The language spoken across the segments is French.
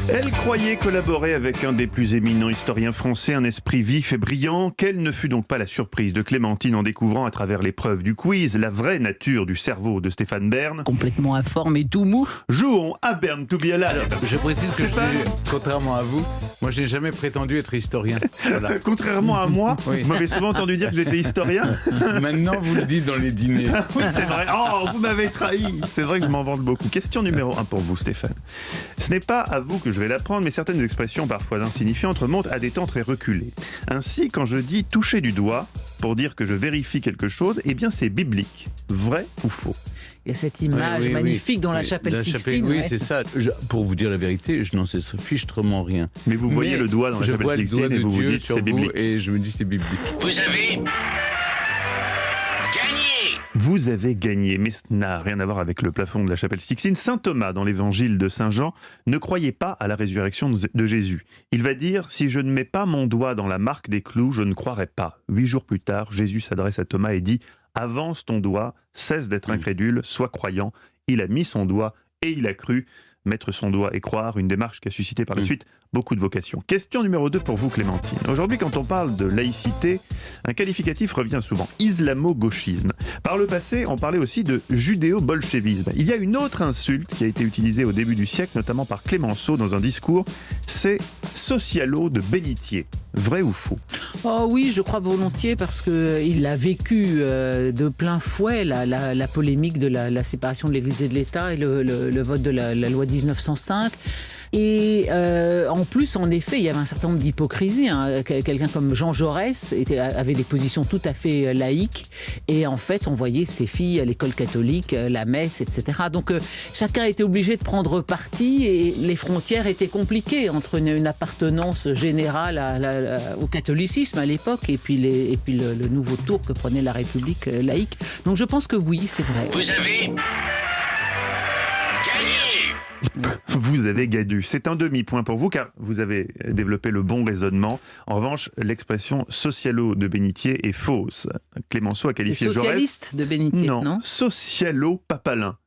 Elle croyait collaborer avec un des plus éminents historiens français, un esprit vif et brillant. Quelle ne fut donc pas la surprise de Clémentine en découvrant à travers l'épreuve du quiz la vraie nature du cerveau de Stéphane Bern. Complètement informe et tout mou. Jouons à Bern Tougliala. Je précise que contrairement à vous, moi je n'ai jamais prétendu être historien. Voilà. Contrairement à moi, Oui. vous m'avez souvent entendu dire que j'étais historien. Maintenant vous le dites dans les dîners. Oui, c'est vrai. Oh, vous m'avez trahi. C'est vrai que je m'en vante beaucoup. Question numéro 1 pour vous, Stéphane. Ce n'est pas à vous que je vais l'apprendre, mais certaines expressions parfois insignifiantes remontent à des temps très reculés. Ainsi, quand je dis toucher du doigt pour dire que je vérifie quelque chose, eh bien c'est biblique. Vrai ou faux? Il y a cette image magnifique dans la chapelle Sixtine. Oui, c'est ça. Pour vous dire la vérité, je n'en sais fichtrement rien. Mais vous voyez le doigt dans la chapelle Sixtine et vous vous dites c'est biblique. Et je me dis c'est biblique. Vous avez gagné. Vous avez gagné, mais ce n'a rien à voir avec le plafond de la chapelle Sixtine. Saint Thomas, dans l'évangile de Saint Jean, ne croyait pas à la résurrection de Jésus. Il va dire « Si je ne mets pas mon doigt dans la marque des clous, je ne croirai pas ». 8 jours plus tard, Jésus s'adresse à Thomas et dit « Avance ton doigt, cesse d'être incrédule, sois croyant ». Il a mis son doigt et il a cru. Mettre son doigt et croire, une démarche qui a suscité par la suite beaucoup de vocations. Question numéro 2 pour vous, Clémentine. Aujourd'hui, quand on parle de laïcité, un qualificatif revient souvent, islamo-gauchisme. Par le passé, on parlait aussi de judéo-bolchevisme. Il y a une autre insulte qui a été utilisée au début du siècle, notamment par Clémenceau dans un discours, c'est socialo de bénitier. Vrai ou faux? Oh oui, je crois volontiers parce qu'il a vécu de plein fouet la polémique de la séparation de l'Église et de l'État et le vote de la loi 1905. Et en plus, en effet, il y avait un certain nombre d'hypocrisies. Hein. Quelqu'un comme Jean Jaurès avait des positions tout à fait laïques. Et en fait, on voyait ses filles à l'école catholique, la messe, etc. Donc chacun était obligé de prendre parti et les frontières étaient compliquées entre une appartenance générale au catholicisme à l'époque et puis le nouveau tour que prenait la République laïque. Donc je pense que oui, c'est vrai. Vous avez gagné. Vous avez gagné. C'est un demi-point pour vous car vous avez développé le bon raisonnement. En revanche, l'expression socialo de bénitier est fausse. Clémenceau a qualifié Jaurès... Socialiste de bénitier, non socialo-papalin.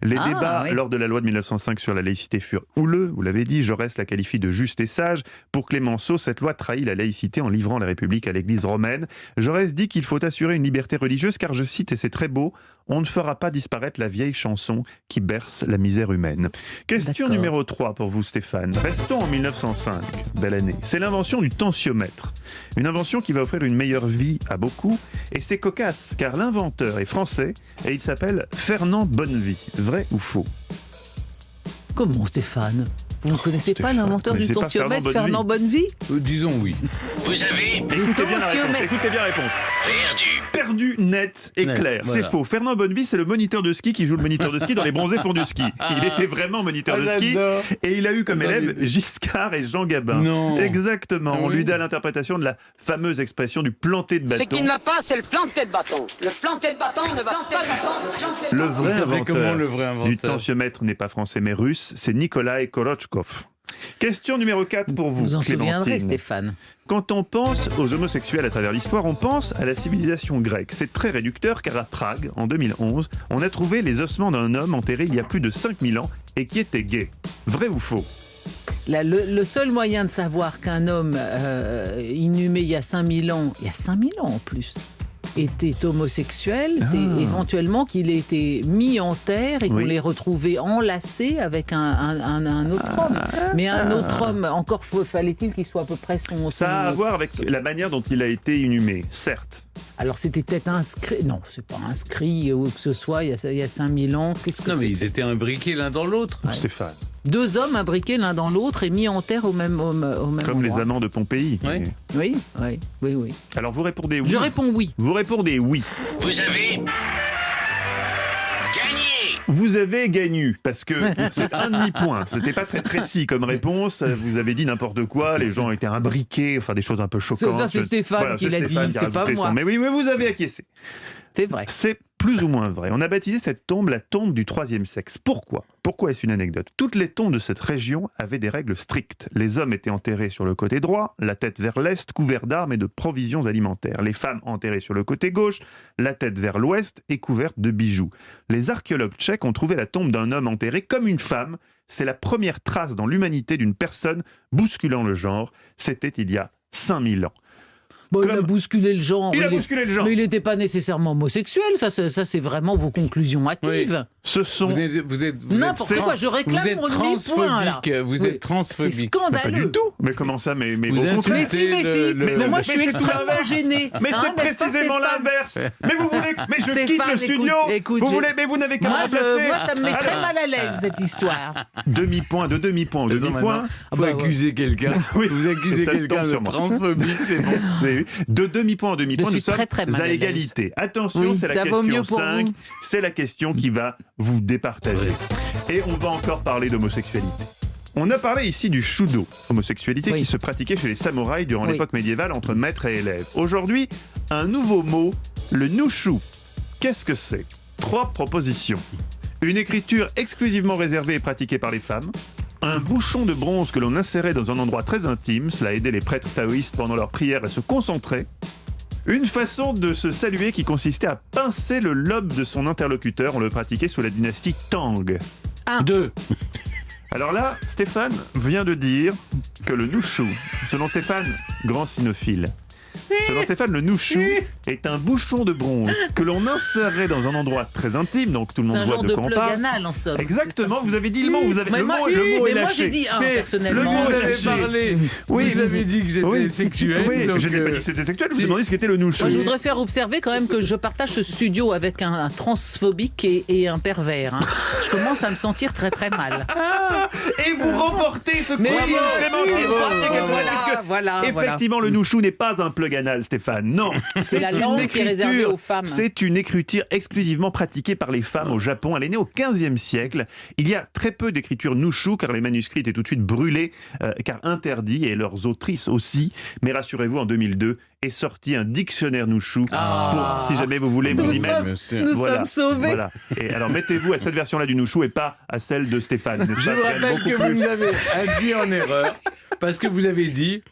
Les débats lors de la loi de 1905 sur la laïcité furent houleux, vous l'avez dit, Jaurès la qualifie de juste et sage. Pour Clémenceau, cette loi trahit la laïcité en livrant la République à l'Église romaine. Jaurès dit qu'il faut assurer une liberté religieuse car, je cite, et c'est très beau, on ne fera pas disparaître la vieille chanson qui berce la misère humaine. Question numéro 3 pour vous, Stéphane. Restons en 1905, belle année. C'est l'invention du tensiomètre. Une invention qui va offrir une meilleure vie à beaucoup. Et c'est cocasse, car l'inventeur est français et il s'appelle Fernand Bonnevie. Vrai ou faux? Comment, Stéphane? Vous ne connaissez pas l'inventeur du tensiomètre, Fernand Bonnevie? Disons oui. Vous avez Écoutez bien la réponse. Écoutez bien la réponse. perdu. Perdu, net et clair. Voilà. C'est faux. Fernand Bonnevie, c'est le moniteur de ski qui joue le moniteur de ski dans les bronzés fonds du ski. Il était vraiment moniteur de ski. Et il a eu comme élèves Giscard et Jean Gabin. Non. Exactement. On lui donne l'interprétation de la fameuse expression du planté de bâton. Ce qui ne va pas, c'est le planté de bâton. Le planté de bâton ne va pas. Le vrai Comment le vrai inventeur du tensiomètre n'est pas français mais russe, c'est Nikolai Korochkov. Question numéro 4 pour vous, Vous en Clémentine. souviendrez, Stéphane. Quand on pense aux homosexuels à travers l'histoire, on pense à la civilisation grecque. C'est très réducteur car à Prague, en 2011, on a trouvé les ossements d'un homme enterré il y a plus de 5000 ans et qui était gay. Vrai ou faux? Le seul moyen de savoir qu'un homme inhumé il y a 5000 ans en plus, était homosexuel, c'est éventuellement qu'il ait été mis en terre et qu'on l'ait retrouvé enlacé avec un autre homme. Mais un autre homme, encore fallait-il qu'il soit à peu près son... Ça a à voir avec la manière dont il a été inhumé, certes. Alors c'était peut-être inscrit... Non, c'est pas inscrit ou que ce soit il y a 5000 ans. Qu'est-ce que Non, mais c'est ils étaient imbriqués l'un dans l'autre. Ouais. Stéphane. Deux hommes imbriqués l'un dans l'autre et mis en terre au même endroit. Comme les amants de Pompéi. Ouais. Oui. Alors vous répondez oui. Je réponds oui. Vous répondez oui. Vous avez gagné. Vous avez gagné, parce que c'est un demi-point. C'était pas très précis comme réponse. Vous avez dit n'importe quoi, les gens étaient imbriqués, enfin des choses un peu choquantes. Ça, c'est Stéphane qui l'a dit, c'est pas moi. Mais oui, vous avez acquiescé. C'est vrai. C'est plus ou moins vrai. On a baptisé cette tombe la tombe du troisième sexe. Pourquoi ? Pourquoi est-ce une anecdote ? Toutes les tombes de cette région avaient des règles strictes. Les hommes étaient enterrés sur le côté droit, la tête vers l'est, couverts d'armes et de provisions alimentaires. Les femmes enterrées sur le côté gauche, la tête vers l'ouest et couvertes de bijoux. Les archéologues tchèques ont trouvé la tombe d'un homme enterré comme une femme. C'est la première trace dans l'humanité d'une personne bousculant le genre. C'était il y a 5000 ans. Bon, il a bousculé le genre. Il a bousculé le genre. Mais il n'était pas nécessairement homosexuel. Ça, c'est vraiment vos conclusions hâtives. Ce sont... Vous êtes N'importe quoi, je réclame vous êtes mon demi-point, là. transphobique. Vous êtes transphobique. C'est Mais pas scandaleux. du tout. Mais comment ça ? Mais Vous au contraire. Mais si, mais moi je suis mais c'est tout extrêmement l'inverse. gênée. Mais Hein, c'est n'est-ce pas, précisément Stéphane l'inverse. Mais vous voulez, mais je quitte Stéphane, le studio. écoute, Vous voulez, mais vous n'avez qu'à me remplacer. Moi, ça me met très Alors, mal à l'aise, cette histoire. demi-point, de demi-point, au demi-point. Faut bah, accuser quelqu'un. Oui. Vous accusez Ça quelqu'un tombe de sur moi. transphobique, c'est bon. Oui. De demi-point en demi-point, Je nous suis sommes très, très mal à à l'aise. égalité. Attention, Oui, c'est la ça vaut mieux question pour 5. vous. C'est la question qui va vous départager. Et on va encore parler d'homosexualité. On a parlé ici du shudo, homosexualité Oui. qui se pratiquait chez les samouraïs durant Oui. l'époque médiévale entre maître et élève. Aujourd'hui, un nouveau mot, le nushu. Qu'est-ce que c'est ? 3 propositions. Une écriture exclusivement réservée et pratiquée par les femmes. Un bouchon de bronze que l'on insérait dans un endroit très intime, cela aidait les prêtres taoïstes pendant leurs prières à se concentrer. Une façon de se saluer qui consistait à pincer le lobe de son interlocuteur, on le pratiquait sous la dynastie Tang. 2. Alors là, Stéphane vient de dire que le nushu, selon Stéphane, grand cynophile, selon Stéphane, le nushu est un bouchon de bronze que l'on insérait dans un endroit très intime, donc tout le C'est monde un voit genre de de quoi on plug parle. anal, en somme. Exactement, vous avez dit le mot, vous avez Mais le moi, mot est mais moi lâché. j'ai dit un, Mais personnellement. le mot Vous est avez lâché. parlé. Oui. Vous avez dit que j'étais Oui. sexuel. Oui, donc, je n'ai pas dit que c'était sexuel, je vous si. demandais ce qu'était le nushu. Moi, je voudrais faire observer quand même que je partage ce studio avec un transphobique et un pervers. Hein. Je commence à me sentir très très mal. Et vous remportez ce Mais combat, bien Clémentine. sûr. Bravo, Voilà, parce que voilà. effectivement, le nushu n'est pas un plug anal, Stéphane. Non, C'est la une langue qui est réservée écriture- aux femmes. C'est une écriture exclusivement pratiquée par les femmes au Japon. Elle est née au XVe siècle. Il y a très peu d'écriture nushu car les manuscrits étaient tout de suite brûlés, car interdits, et leurs autrices aussi. Mais rassurez-vous, en 2002 est sorti un dictionnaire nushu pour, si jamais vous voulez vous y mettre. Bien sûr. Nous Voilà, sommes sauvés. Voilà. Et alors mettez-vous à cette version-là du nushu et pas à celle de Stéphane. n'est-ce Je pas, vous qui a rappelle beaucoup que plus- vous nous avez induit en erreur parce que vous avez dit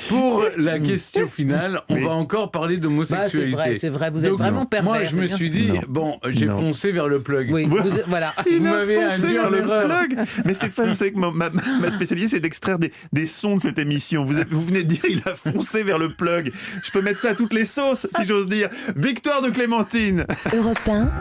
pour la question finale, on Oui. va encore parler Bah, d'homosexualité. c'est vrai, vous êtes Donc, vraiment pervers. Moi, je me c'est suis dit, Non. bon, j'ai Non. foncé vers le plug. bien. Oui, Voilà. voilà. Vous Il a m'avez foncé induit vers en le erreur. plug. Mais Stéphane, vous savez que ma spécialité, c'est d'extraire des sons de cette émission. Vous venez de dire, il a foncé vers le plug. Je peux mettre ça à toutes les sauces, si j'ose dire. Victoire de Clémentine. Europe 1,